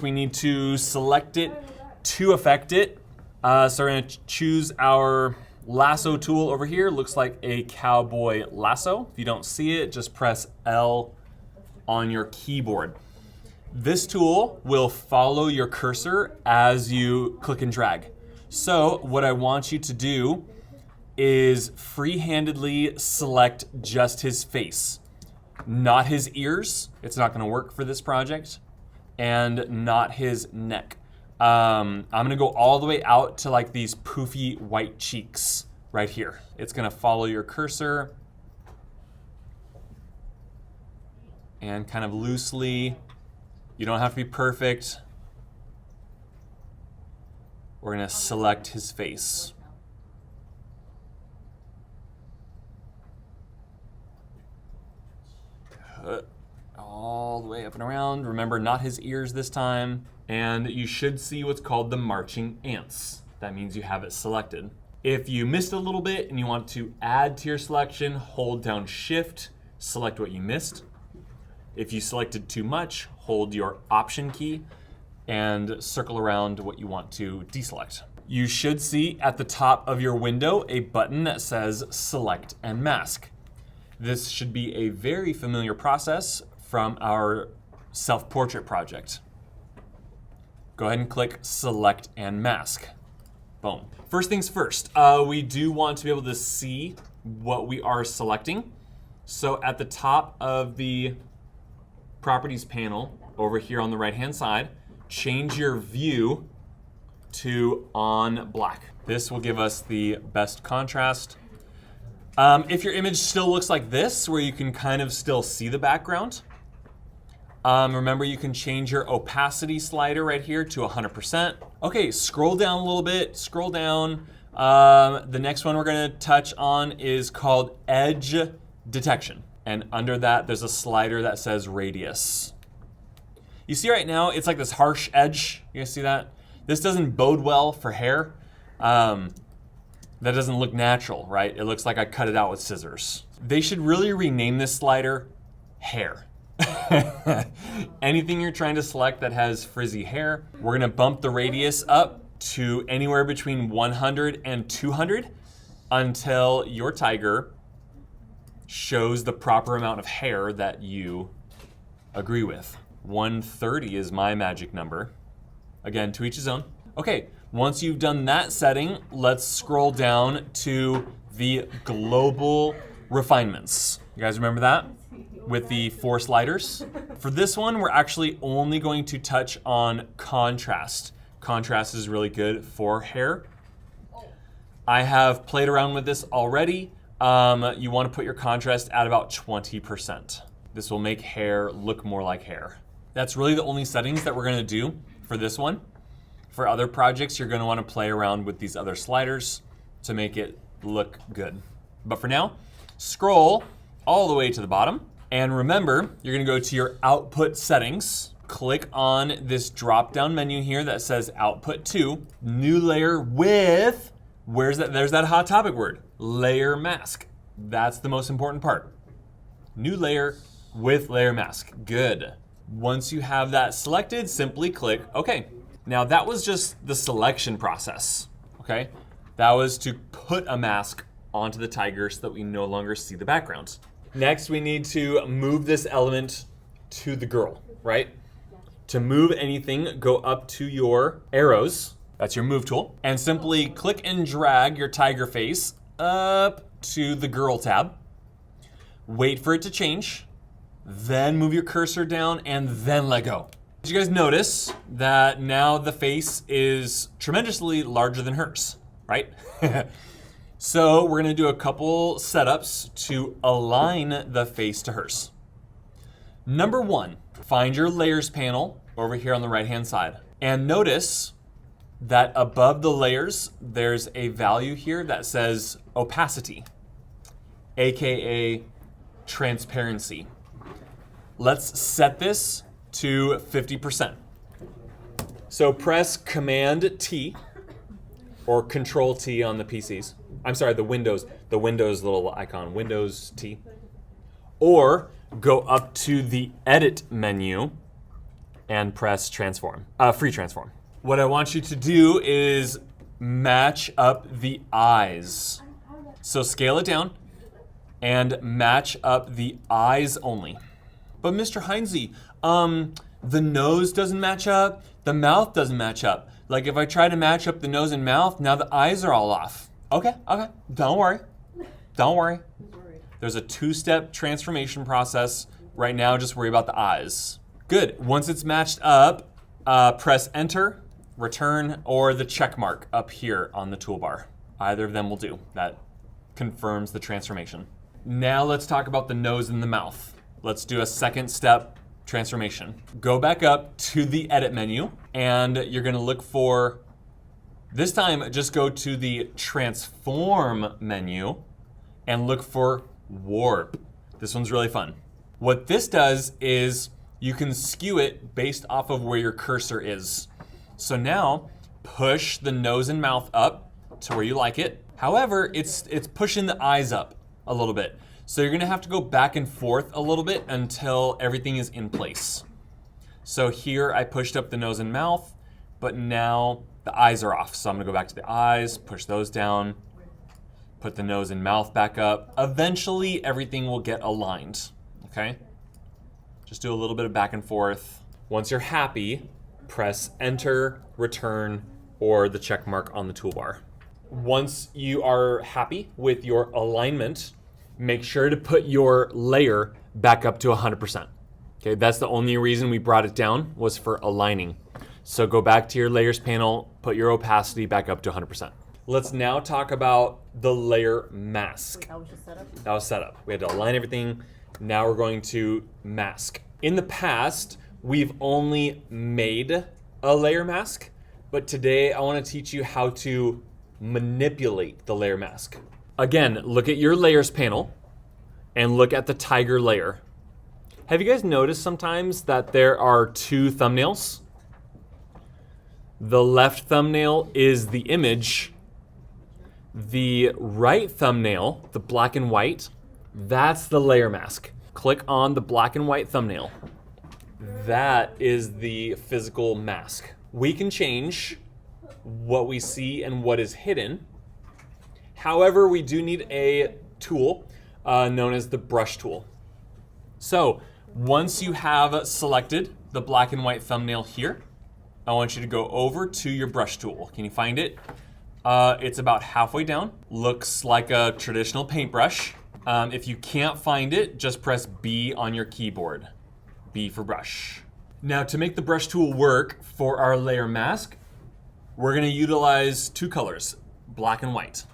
We need to select it to affect it. So we're going to choose our lasso tool over here. Looks like a cowboy lasso. If you don't see it, just press L on your keyboard. This tool will follow your cursor as you click and drag. So what I want you to do is free-handedly select just his face, not his ears. It's not going to work for this project. And not his neck. I'm gonna go all the way out to like these poofy white cheeks right here. It's gonna follow your cursor and kind of loosely, you don't have to be perfect. We're gonna select his face. All the way up and around. Remember, not his ears this time. And you should see what's called the marching ants. That means you have it selected. If you missed a little bit and you want to add to your selection, hold down Shift, select what you missed. If you selected too much, hold your Option key and circle around what you want to deselect. You should see at the top of your window a button that says Select and Mask. This should be a very familiar process from our self-portrait project. Go ahead and click Select and Mask. Boom. First things first, we do want to be able to see what we are selecting. So at the top of the Properties panel, over here on the right-hand side, change your view to on black. This will give us the best contrast. If your image still looks like this, where you can kind of still see the background, remember you can change your opacity slider right here to 100%. Okay, scroll down a little bit, scroll down. The next one we're gonna touch on is called Edge Detection. And under that, there's a slider that says Radius. You see right now, it's like this harsh edge. You guys see that? This doesn't bode well for hair. That doesn't look natural, right? It looks like I cut it out with scissors. They should really rename this slider Hair. Anything you're trying to select that has frizzy hair, we're gonna bump the radius up to anywhere between 100 and 200 until your tiger shows the proper amount of hair that you agree with. 130 is my magic number. Again, to each his own. Okay, once you've done that setting, let's scroll down to the global refinements. You guys remember that? With the 4 sliders. For this one, we're actually only going to touch on contrast. Contrast is really good for hair. I have played around with this already. You want to put your contrast at about 20%. This will make hair look more like hair. That's really the only settings that we're going to do for this one. For other projects, you're going to want to play around with these other sliders to make it look good. But for now, scroll all the way to the bottom. And remember, you're going to go to your output settings. Click on this drop-down menu here that says Output to, New Layer with, there's that hot topic word, Layer Mask. That's the most important part. New layer with Layer Mask. Good. Once you have that selected, simply click OK. Now that was just the selection process, okay? That was to put a mask onto the tiger so that we no longer see the background. Next, we need to move this element to the girl, right? To move anything, go up to your arrows, that's your move tool, and simply click and drag your tiger face up to the girl tab. Wait for it to change, then move your cursor down and then let go. Did you guys notice that now the face is tremendously larger than hers, right? So we're gonna do a couple setups to align the face to hers. Number 1, find your layers panel over here on the right-hand side. And notice that above the layers, there's a value here that says opacity, AKA transparency. Let's set this to 50%. So press Command T or Control T on the PCs. I'm sorry, the Windows little icon, Windows T. Or go up to the Edit menu and press transform, free transform. What I want you to do is match up the eyes. So scale it down and match up the eyes only. But Mr. Heinze, the nose doesn't match up, the mouth doesn't match up. Like if I try to match up the nose and mouth, now the eyes are all off. Okay, don't worry. Don't worry. There's a 2-step transformation process. Right now, just worry about the eyes. Good, once it's matched up, press enter, return, or the check mark up here on the toolbar. Either of them will do. That confirms the transformation. Now let's talk about the nose and the mouth. Let's do a 2nd step transformation. Go back up to the edit menu and you're gonna look for, this time just go to the transform menu and look for warp. This one's really fun. What this does is you can skew it based off of where your cursor is. So now push the nose and mouth up to where you like it. However, it's pushing the eyes up a little bit. So you're gonna have to go back and forth a little bit until everything is in place. So here I pushed up the nose and mouth, but now the eyes are off. So I'm gonna go back to the eyes, push those down, put the nose and mouth back up. Eventually everything will get aligned, okay? Just do a little bit of back and forth. Once you're happy, press enter, return, or the check mark on the toolbar. Once you are happy with your alignment, make sure to put your layer back up to 100%. Okay, that's the only reason we brought it down, was for aligning. So go back to your layers panel, put your opacity back up to 100%. Let's now talk about the layer mask. That was just setup? That was setup. We had to align everything. Now we're going to mask. In the past, we've only made a layer mask, but today I want to teach you how to manipulate the layer mask. Again, look at your layers panel and look at the tiger layer. Have you guys noticed sometimes that there are 2 thumbnails? The left thumbnail is the image. The right thumbnail, the black and white, that's the layer mask. Click on the black and white thumbnail. That is the physical mask. We can change what we see and what is hidden. However, we do need a tool known as the brush tool. So once you have selected the black and white thumbnail here, I want you to go over to your brush tool. Can you find it? It's about halfway down. Looks like a traditional paintbrush. If you can't find it, just press B on your keyboard. B for brush. Now to make the brush tool work for our layer mask, we're gonna utilize 2 colors, black and white.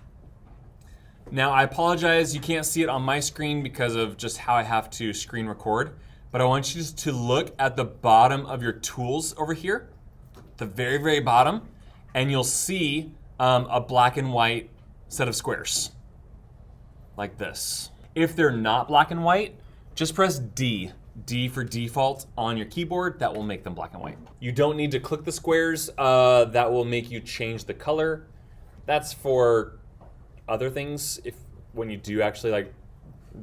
Now I apologize, you can't see it on my screen because of just how I have to screen record, but I want you just to look at the bottom of your tools over here, the very, very bottom, and you'll see a black and white set of squares, like this. If they're not black and white, just press D. D for default on your keyboard, that will make them black and white. You don't need to click the squares, that will make you change the color. That's for other things, when you do actually like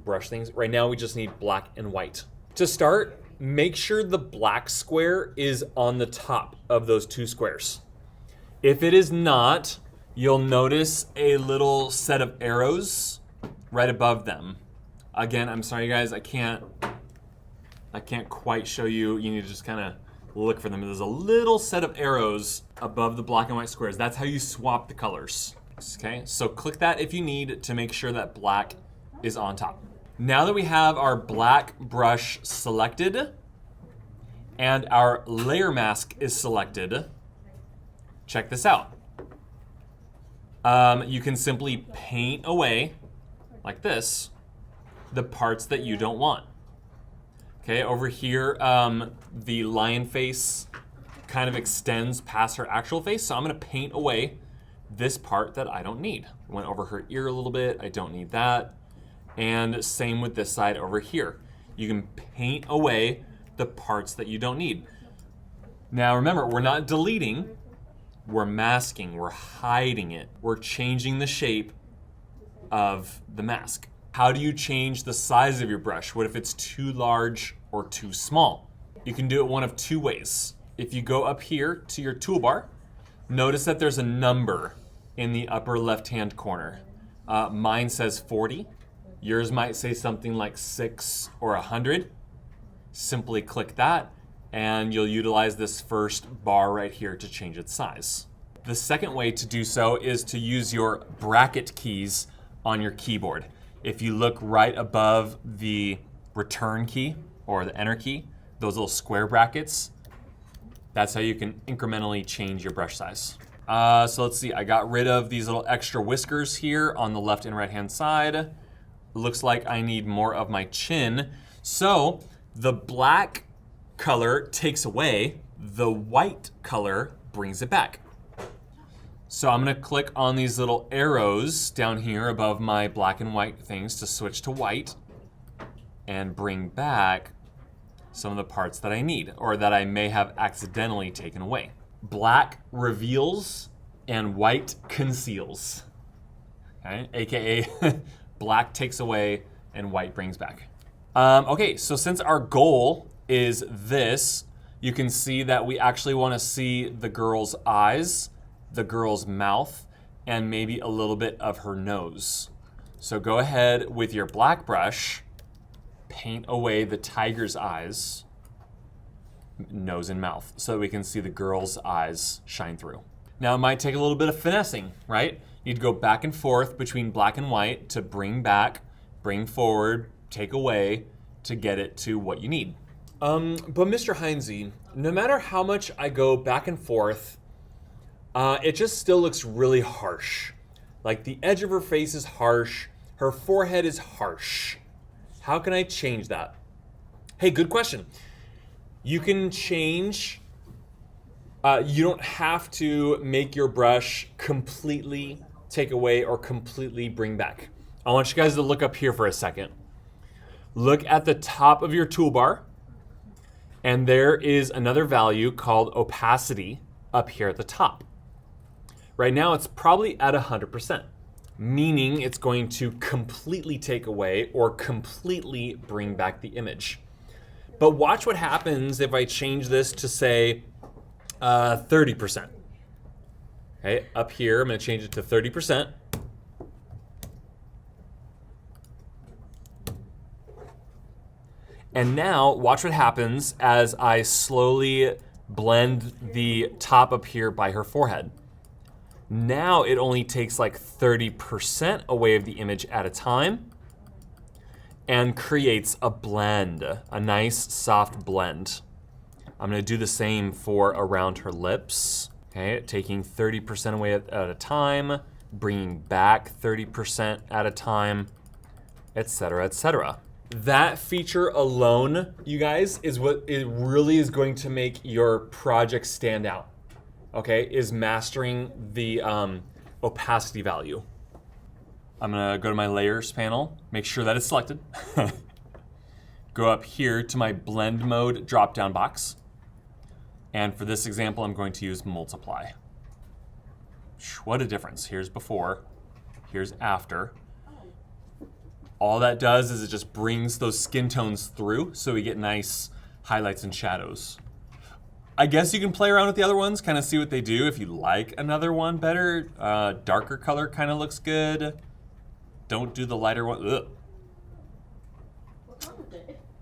brush things. Right now we just need black and white. To start, make sure the black square is on the top of those 2 squares. If it is not, you'll notice a little set of arrows right above them. Again, I'm sorry guys, I can't quite show you. You need to just kind of look for them. There's a little set of arrows above the black and white squares. That's how you swap the colors. Okay, so click that if you need to make sure that black is on top. Now that we have our black brush selected and our layer mask is selected, check this out. You can simply paint away, like this, the parts that you don't want. Okay, over here, the lion face kind of extends past her actual face, so I'm gonna paint away this part that I don't need. Went over her ear a little bit, I don't need that. And same with this side over here. You can paint away the parts that you don't need. Now remember, we're not deleting, we're masking, we're hiding it. We're changing the shape of the mask. How do you change the size of your brush? What if it's too large or too small? You can do it one of two ways. If you go up here to your toolbar, notice that there's a number in the upper left-hand corner. Mine says 40. Yours might say something like 6 or 100. Simply click that, and you'll utilize this first bar right here to change its size. The second way to do so is to use your bracket keys on your keyboard. If you look right above the return key or the enter key, those little square brackets, that's how you can incrementally change your brush size. So let's see, I got rid of these little extra whiskers here on the left and right hand side. Looks like I need more of my chin. So the black color takes away, the white color brings it back. So I'm gonna click on these little arrows down here above my black and white things to switch to white and bring back some of the parts that I need or that I may have accidentally taken away. Black reveals and white conceals, okay? AKA black takes away and white brings back. Okay, so since our goal is this, you can see that we actually want to see the girl's eyes, the girl's mouth, and maybe a little bit of her nose. So go ahead with your black brush, paint away the tiger's eyes, nose and mouth, so that we can see the girl's eyes shine through. Now it might take a little bit of finessing, right? You'd go back and forth between black and white to bring back, bring forward, take away to get it to what you need. But Mr. Heinze, no matter how much I go back and forth, it just still looks really harsh. Like the edge of her face is harsh, her forehead is harsh. How can I change that? Hey, good question. You can change, you don't have to make your brush completely take away or completely bring back. I want you guys to look up here for a second. Look at the top of your toolbar, and there is another value called opacity up here at the top. Right now it's probably at 100%, meaning it's going to completely take away or completely bring back the image. But watch what happens if I change this to say 30%. Okay, up here I'm gonna change it to 30%. And now watch what happens as I slowly blend the top up here by her forehead. Now it only takes like 30% away of the image at a time and creates a blend, a nice soft blend. I'm gonna do the same for around her lips. Okay, taking 30% away at a time, bringing back 30% at a time, etc., etc. That feature alone, you guys, is what it really is going to make your project stand out. Okay, is mastering the opacity value. I'm gonna go to my layers panel, make sure that it's selected. Go up here to my blend mode drop-down box. And for this example, I'm going to use multiply. What a difference. Here's before, here's after. All that does is it just brings those skin tones through so we get nice highlights and shadows. I guess you can play around with the other ones, kind of see what they do. If you like another one better, darker color kind of looks good. Don't do the lighter one. Ugh.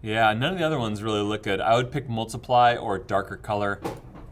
Yeah, none of the other ones really look good. I would pick multiply or darker color.